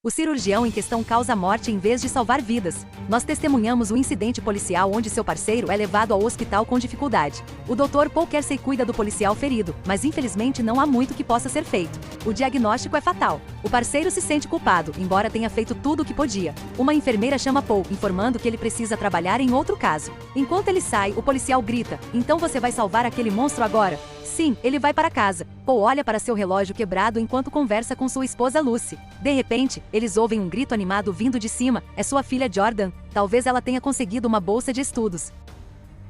O cirurgião em questão causa morte em vez de salvar vidas. Nós testemunhamos o incidente policial onde seu parceiro é levado ao hospital com dificuldade. O Dr. Paul Kersey cuida do policial ferido, mas infelizmente não há muito que possa ser feito. O diagnóstico é fatal. O parceiro se sente culpado, embora tenha feito tudo o que podia. Uma enfermeira chama Paul, informando que ele precisa trabalhar em outro caso. Enquanto ele sai, o policial grita: "Então você vai salvar aquele monstro agora?" Sim, ele vai para casa. Paul olha para seu relógio quebrado enquanto conversa com sua esposa Lucy. De repente, eles ouvem um grito animado vindo de cima. É sua filha Jordan. Talvez ela tenha conseguido uma bolsa de estudos.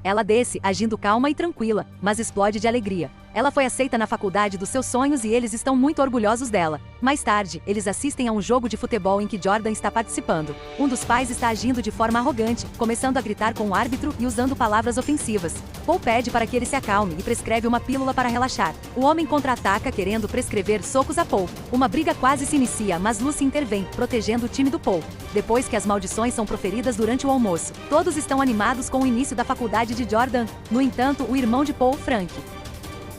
Ela desce, agindo calma e tranquila, mas explode de alegria. Ela foi aceita na faculdade dos seus sonhos e eles estão muito orgulhosos dela. Mais tarde, eles assistem a um jogo de futebol em que Jordan está participando. Um dos pais está agindo de forma arrogante, começando a gritar com o árbitro e usando palavras ofensivas. Paul pede para que ele se acalme e prescreve uma pílula para relaxar. O homem contra-ataca querendo prescrever socos a Paul. Uma briga quase se inicia, mas Lucy intervém, protegendo o time do Paul. Depois que as maldições são proferidas durante o almoço, todos estão animados com o início da faculdade de Jordan. No entanto, o irmão de Paul, Frank,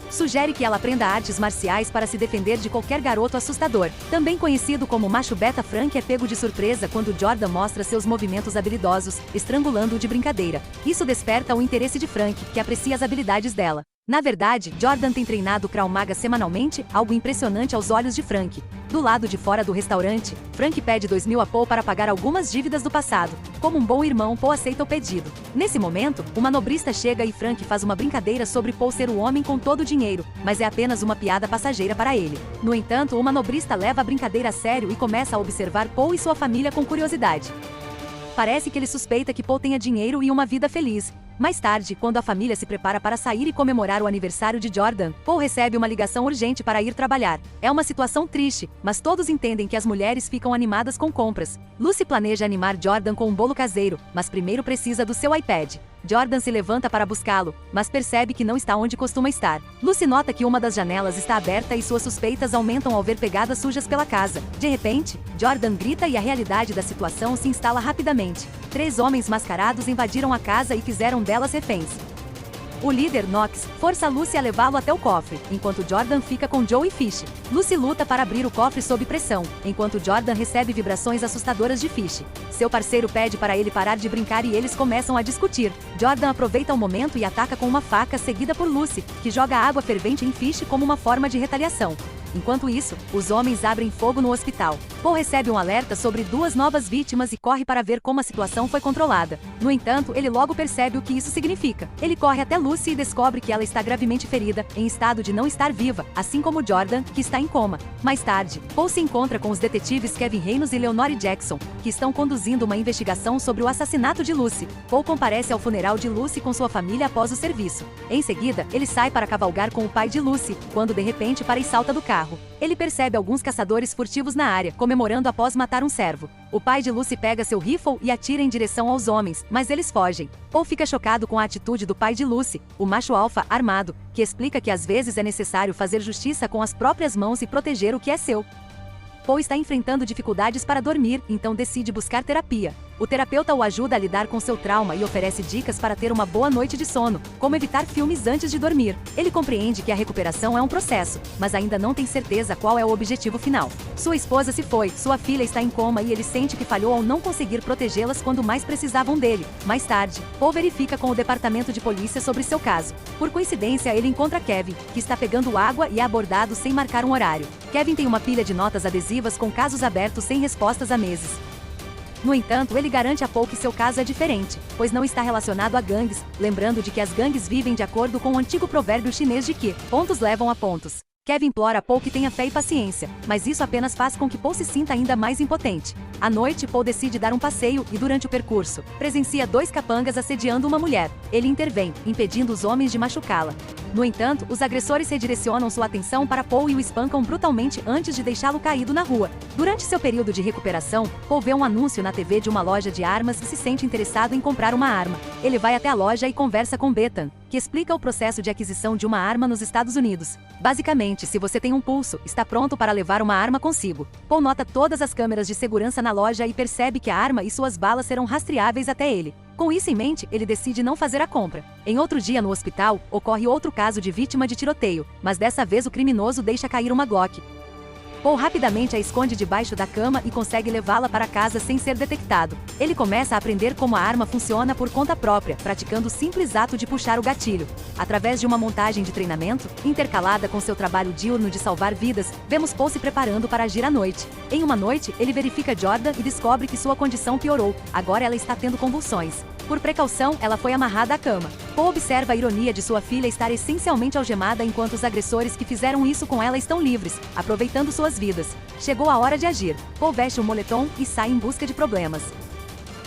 sugere que ela aprenda artes marciais para se defender de qualquer garoto assustador. Também conhecido como macho beta, Frank é pego de surpresa quando Jordan mostra seus movimentos habilidosos, estrangulando-o de brincadeira. Isso desperta o interesse de Frank, que aprecia as habilidades dela. Na verdade, Jordan tem treinado Krav Maga semanalmente, algo impressionante aos olhos de Frank. Do lado de fora do restaurante, Frank pede 2.000 a Paul para pagar algumas dívidas do passado. Como um bom irmão, Paul aceita o pedido. Nesse momento, o manobrista chega e Frank faz uma brincadeira sobre Paul ser o homem com todo o dinheiro, mas é apenas uma piada passageira para ele. No entanto, o manobrista leva a brincadeira a sério e começa a observar Paul e sua família com curiosidade. Parece que ele suspeita que Paul tenha dinheiro e uma vida feliz. Mais tarde, quando a família se prepara para sair e comemorar o aniversário de Jordan, Paul recebe uma ligação urgente para ir trabalhar. É uma situação triste, mas todos entendem que as mulheres ficam animadas com compras. Lucy planeja animar Jordan com um bolo caseiro, mas primeiro precisa do seu iPad. Jordan se levanta para buscá-lo, mas percebe que não está onde costuma estar. Lucy nota que uma das janelas está aberta e suas suspeitas aumentam ao ver pegadas sujas pela casa. De repente, Jordan grita e a realidade da situação se instala rapidamente. 3 homens mascarados invadiram a casa e fizeram delas reféns. O líder, Knox, força Lucy a levá-lo até o cofre, enquanto Jordan fica com Joe e Fish. Lucy luta para abrir o cofre sob pressão, enquanto Jordan recebe vibrações assustadoras de Fish. Seu parceiro pede para ele parar de brincar e eles começam a discutir. Jordan aproveita o momento e ataca com uma faca, seguida por Lucy, que joga água fervente em Fish como uma forma de retaliação. Enquanto isso, os homens abrem fogo no hospital. Paul recebe um alerta sobre 2 novas vítimas e corre para ver como a situação foi controlada. No entanto, ele logo percebe o que isso significa. Ele corre até Lucy e descobre que ela está gravemente ferida, em estado de não estar viva, assim como Jordan, que está em coma. Mais tarde, Paul se encontra com os detetives Kevin Reynolds e Leonore Jackson, que estão conduzindo uma investigação sobre o assassinato de Lucy. Paul comparece ao funeral de Lucy com sua família após o serviço. Em seguida, ele sai para cavalgar com o pai de Lucy, quando de repente para e salta do carro. Ele percebe alguns caçadores furtivos na área, comemorando após matar um servo. O pai de Lucy pega seu rifle e atira em direção aos homens, mas eles fogem. Paul fica chocado com a atitude do pai de Lucy, o macho alfa armado, que explica que às vezes é necessário fazer justiça com as próprias mãos e proteger o que é seu. Paul está enfrentando dificuldades para dormir, então decide buscar terapia. O terapeuta o ajuda a lidar com seu trauma e oferece dicas para ter uma boa noite de sono, como evitar filmes antes de dormir. Ele compreende que a recuperação é um processo, mas ainda não tem certeza qual é o objetivo final. Sua esposa se foi, sua filha está em coma e ele sente que falhou ao não conseguir protegê-las quando mais precisavam dele. Mais tarde, Paul verifica com o departamento de polícia sobre seu caso. Por coincidência, ele encontra Kevin, que está pegando água e é abordado sem marcar um horário. Kevin tem uma pilha de notas adesivas com casos abertos sem respostas há meses. No entanto, ele garante a Paul que seu caso é diferente, pois não está relacionado a gangues, lembrando de que as gangues vivem de acordo com o antigo provérbio chinês de que pontos levam a pontos. Kevin implora a Paul que tenha fé e paciência, mas isso apenas faz com que Paul se sinta ainda mais impotente. À noite, Paul decide dar um passeio e, durante o percurso, presencia 2 capangas assediando uma mulher. Ele intervém, impedindo os homens de machucá-la. No entanto, os agressores redirecionam sua atenção para Paul e o espancam brutalmente antes de deixá-lo caído na rua. Durante seu período de recuperação, Paul vê um anúncio na TV de uma loja de armas e se sente interessado em comprar uma arma. Ele vai até a loja e conversa com Bethan, que explica o processo de aquisição de uma arma nos Estados Unidos. Basicamente, se você tem um pulso, está pronto para levar uma arma consigo. Paul nota todas as câmeras de segurança na loja e percebe que a arma e suas balas serão rastreáveis até ele. Com isso em mente, ele decide não fazer a compra. Em outro dia no hospital, ocorre outro caso de vítima de tiroteio, mas dessa vez o criminoso deixa cair uma Glock. Paul rapidamente a esconde debaixo da cama e consegue levá-la para casa sem ser detectado. Ele começa a aprender como a arma funciona por conta própria, praticando o simples ato de puxar o gatilho. Através de uma montagem de treinamento, intercalada com seu trabalho diurno de salvar vidas, vemos Paul se preparando para agir à noite. Em uma noite, ele verifica Jordan e descobre que sua condição piorou. Agora ela está tendo convulsões. Por precaução, ela foi amarrada à cama. Paul observa a ironia de sua filha estar essencialmente algemada enquanto os agressores que fizeram isso com ela estão livres, aproveitando suas vidas. Chegou a hora de agir. Paul veste um moletom e sai em busca de problemas.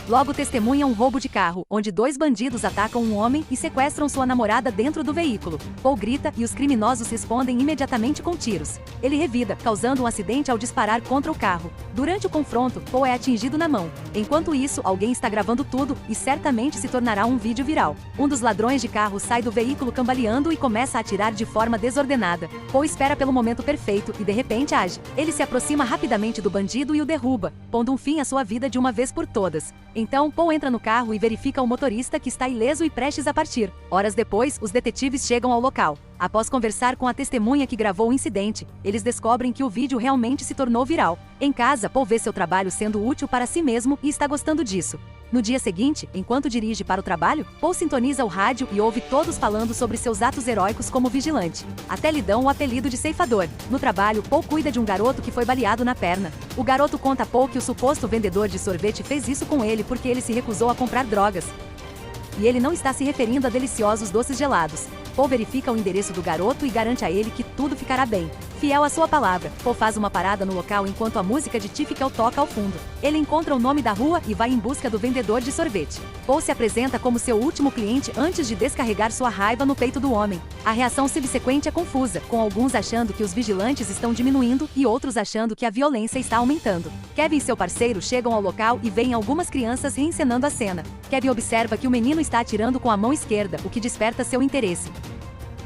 Logo testemunha um roubo de carro, onde 2 bandidos atacam um homem e sequestram sua namorada dentro do veículo. Paul grita e os criminosos respondem imediatamente com tiros. Ele revida, causando um acidente ao disparar contra o carro. Durante o confronto, Paul é atingido na mão. Enquanto isso, alguém está gravando tudo e certamente se tornará um vídeo viral. Um dos ladrões de carro sai do veículo cambaleando e começa a atirar de forma desordenada. Paul espera pelo momento perfeito e de repente age. Ele se aproxima rapidamente do bandido e o derruba, pondo um fim à sua vida de uma vez por todas. Então, Paul entra no carro e verifica o motorista que está ileso e prestes a partir. Horas depois, os detetives chegam ao local. Após conversar com a testemunha que gravou o incidente, eles descobrem que o vídeo realmente se tornou viral. Em casa, Paul vê seu trabalho sendo útil para si mesmo e está gostando disso. No dia seguinte, enquanto dirige para o trabalho, Paul sintoniza o rádio e ouve todos falando sobre seus atos heróicos como vigilante. Até lhe dão o apelido de ceifador. No trabalho, Paul cuida de um garoto que foi baleado na perna. O garoto conta a Paul que o suposto vendedor de sorvete fez isso com ele porque ele se recusou a comprar drogas. E ele não está se referindo a deliciosos doces gelados. Paul verifica o endereço do garoto e garante a ele que tudo ficará bem. Fiel à sua palavra, Paul faz uma parada no local enquanto a música de Typical toca ao fundo. Ele encontra o nome da rua e vai em busca do vendedor de sorvete. Paul se apresenta como seu último cliente antes de descarregar sua raiva no peito do homem. A reação subsequente é confusa, com alguns achando que os vigilantes estão diminuindo e outros achando que a violência está aumentando. Kevin e seu parceiro chegam ao local e veem algumas crianças reencenando a cena. Kevin observa que o menino está atirando com a mão esquerda, o que desperta seu interesse.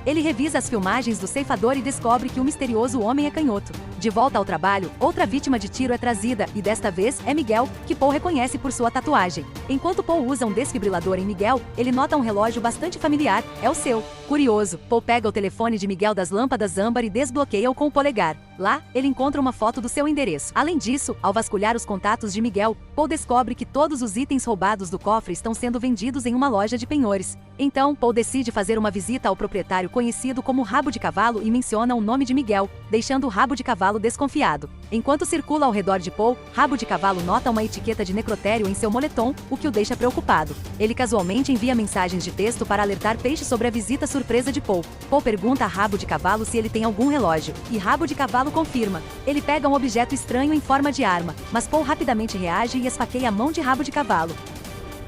Ele revisa as filmagens do ceifador e descobre que o misterioso homem é canhoto. De volta ao trabalho, outra vítima de tiro é trazida, e desta vez é Miguel, que Paul reconhece por sua tatuagem. Enquanto Paul usa um desfibrilador em Miguel, ele nota um relógio bastante familiar, é o seu. Curioso, Paul pega o telefone de Miguel das lâmpadas âmbar e desbloqueia-o com o polegar. Lá, ele encontra uma foto do seu endereço. Além disso, ao vasculhar os contatos de Miguel, Paul descobre que todos os itens roubados do cofre estão sendo vendidos em uma loja de penhores. Então, Paul decide fazer uma visita ao proprietário conhecido como Rabo de Cavalo e menciona o nome de Miguel, deixando o Rabo de Cavalo desconfiado. Enquanto circula ao redor de Paul, Rabo de Cavalo nota uma etiqueta de necrotério em seu moletom, o que o deixa preocupado. Ele casualmente envia mensagens de texto para alertar Peixe sobre a visita surpresa de Paul. Paul pergunta a Rabo de Cavalo se ele tem algum relógio, e Rabo de Cavalo confirma. Ele pega um objeto estranho em forma de arma, mas Paul rapidamente reage e esfaqueia a mão de Rabo de Cavalo,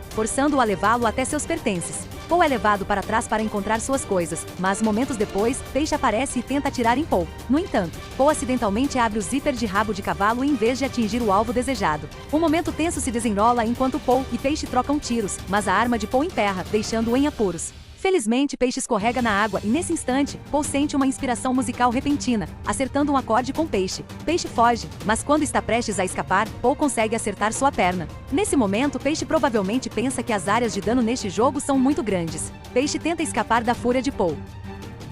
forçando-o a levá-lo até seus pertences. Paul é levado para trás para encontrar suas coisas, mas momentos depois, Peixe aparece e tenta atirar em Paul. No entanto, Paul acidentalmente abre o zíper de Rabo de Cavalo em vez de atingir o alvo desejado. Um momento tenso se desenrola enquanto Paul e Peixe trocam tiros, mas a arma de Paul emperra, deixando-o em apuros. Felizmente, Peixe escorrega na água e nesse instante, Paul sente uma inspiração musical repentina, acertando um acorde com Peixe. Peixe foge, mas quando está prestes a escapar, Paul consegue acertar sua perna. Nesse momento, Peixe provavelmente pensa que as áreas de dano neste jogo são muito grandes. Peixe tenta escapar da fúria de Paul,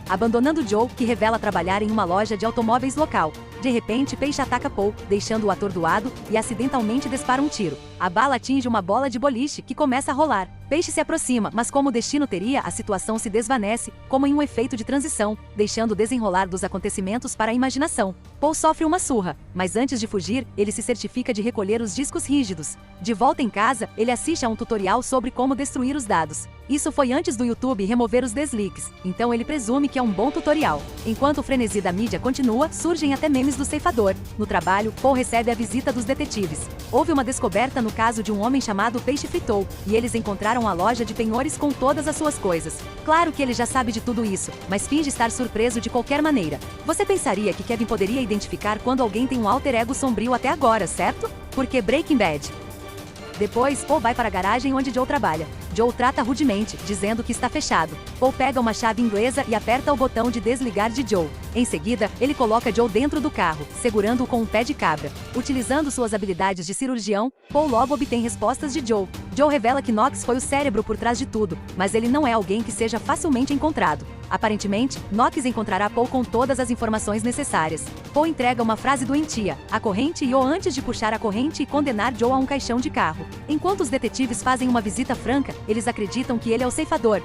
abandonando Joe, que revela trabalhar em uma loja de automóveis local. De repente, Peixe ataca Paul, deixando-o atordoado, e acidentalmente dispara um tiro. A bala atinge uma bola de boliche, que começa a rolar. Peixe se aproxima, mas como o destino teria, a situação se desvanece, como em um efeito de transição, deixando o desenrolar dos acontecimentos para a imaginação. Paul sofre uma surra, mas antes de fugir, ele se certifica de recolher os discos rígidos. De volta em casa, ele assiste a um tutorial sobre como destruir os dados. Isso foi antes do YouTube remover os desliques, então ele presume que é um bom tutorial. Enquanto o frenesi da mídia continua, surgem até memes do ceifador. No trabalho, Paul recebe a visita dos detetives. Houve uma descoberta no caso de um homem chamado Peixe Fritou, e eles encontraram a loja de penhores com todas as suas coisas. Claro que ele já sabe de tudo isso, mas finge estar surpreso de qualquer maneira. Você pensaria que Kevin poderia identificar quando alguém tem um alter ego sombrio até agora, certo? Porque Breaking Bad. Depois, Paul vai para a garagem onde Joe trabalha. Joe trata rudemente, dizendo que está fechado. Paul pega uma chave inglesa e aperta o botão de desligar de Joe. Em seguida, ele coloca Joe dentro do carro, segurando-o com um pé de cabra. Utilizando suas habilidades de cirurgião, Paul logo obtém respostas de Joe. Joe revela que Knox foi o cérebro por trás de tudo, mas ele não é alguém que seja facilmente encontrado. Aparentemente, Knox encontrará Paul com todas as informações necessárias. Paul entrega uma frase doentia, a corrente e antes de puxar a corrente e condenar Joe a um caixão de carro. Enquanto os detetives fazem uma visita franca, eles acreditam que ele é o ceifador,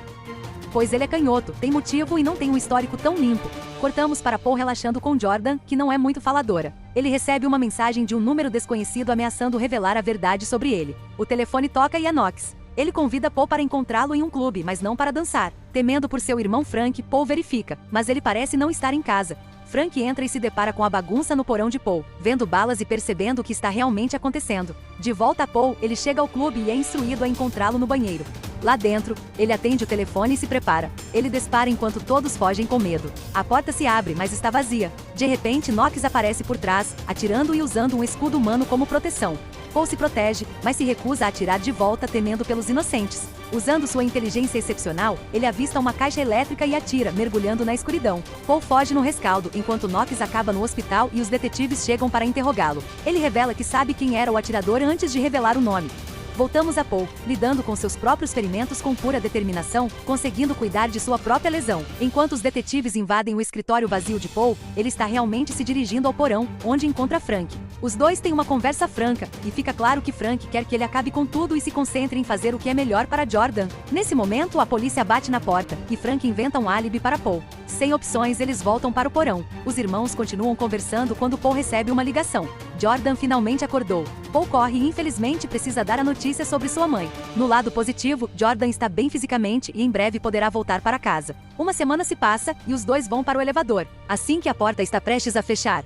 pois ele é canhoto, tem motivo e não tem um histórico tão limpo. Cortamos para Paul relaxando com Jordan, que não é muito faladora. Ele recebe uma mensagem de um número desconhecido ameaçando revelar a verdade sobre ele. O telefone toca e é Knox. Ele convida Paul para encontrá-lo em um clube, mas não para dançar. Temendo por seu irmão Frank, Paul verifica, mas ele parece não estar em casa. Frank entra e se depara com a bagunça no porão de Paul, vendo balas e percebendo o que está realmente acontecendo. De volta a Paul, ele chega ao clube e é instruído a encontrá-lo no banheiro. Lá dentro, ele atende o telefone e se prepara. Ele dispara enquanto todos fogem com medo. A porta se abre, mas está vazia. De repente, Knox aparece por trás, atirando e usando um escudo humano como proteção. Paul se protege, mas se recusa a atirar de volta temendo pelos inocentes. Usando sua inteligência excepcional, ele avista uma caixa elétrica e atira, mergulhando na escuridão. Paul foge no rescaldo, enquanto Knox acaba no hospital e os detetives chegam para interrogá-lo. Ele revela que sabe quem era o atirador antes de revelar o nome. Voltamos a Paul, lidando com seus próprios ferimentos com pura determinação, conseguindo cuidar de sua própria lesão. Enquanto os detetives invadem o escritório vazio de Paul, ele está realmente se dirigindo ao porão, onde encontra Frank. Os dois têm uma conversa franca, e fica claro que Frank quer que ele acabe com tudo e se concentre em fazer o que é melhor para Jordan. Nesse momento, a polícia bate na porta, e Frank inventa um álibi para Paul. Sem opções, eles voltam para o porão. Os irmãos continuam conversando quando Paul recebe uma ligação. Jordan finalmente acordou. Paul corre e infelizmente precisa dar a notícia sobre sua mãe. No lado positivo, Jordan está bem fisicamente e em breve poderá voltar para casa. Uma semana se passa e os dois vão para o elevador. Assim que a porta está prestes a fechar,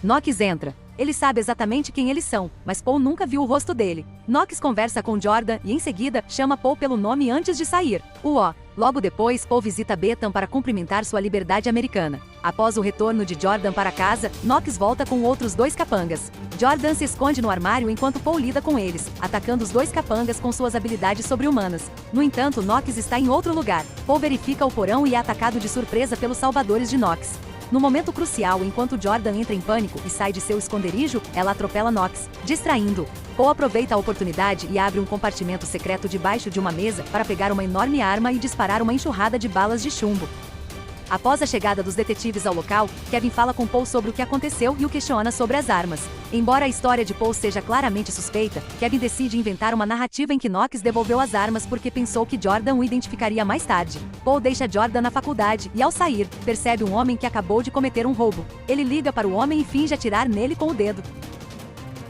Knox entra. Ele sabe exatamente quem eles são, mas Paul nunca viu o rosto dele. Knox conversa com Jordan e em seguida chama Paul pelo nome antes de sair. Logo depois, Paul visita Bethany para cumprimentar sua liberdade americana. Após o retorno de Jordan para casa, Knox volta com outros dois capangas. Jordan se esconde no armário enquanto Paul lida com eles, atacando os dois capangas com suas habilidades sobre-humanas. No entanto, Knox está em outro lugar. Paul verifica o porão e é atacado de surpresa pelos salvadores de Knox. No momento crucial, enquanto Jordan entra em pânico e sai de seu esconderijo, ela atropela Knox, distraindo. Paul aproveita a oportunidade e abre um compartimento secreto debaixo de uma mesa para pegar uma enorme arma e disparar uma enxurrada de balas de chumbo. Após a chegada dos detetives ao local, Kevin fala com Paul sobre o que aconteceu e o questiona sobre as armas. Embora a história de Paul seja claramente suspeita, Kevin decide inventar uma narrativa em que Knox devolveu as armas porque pensou que Jordan o identificaria mais tarde. Paul deixa Jordan na faculdade e, ao sair, percebe um homem que acabou de cometer um roubo. Ele liga para o homem e finge atirar nele com o dedo.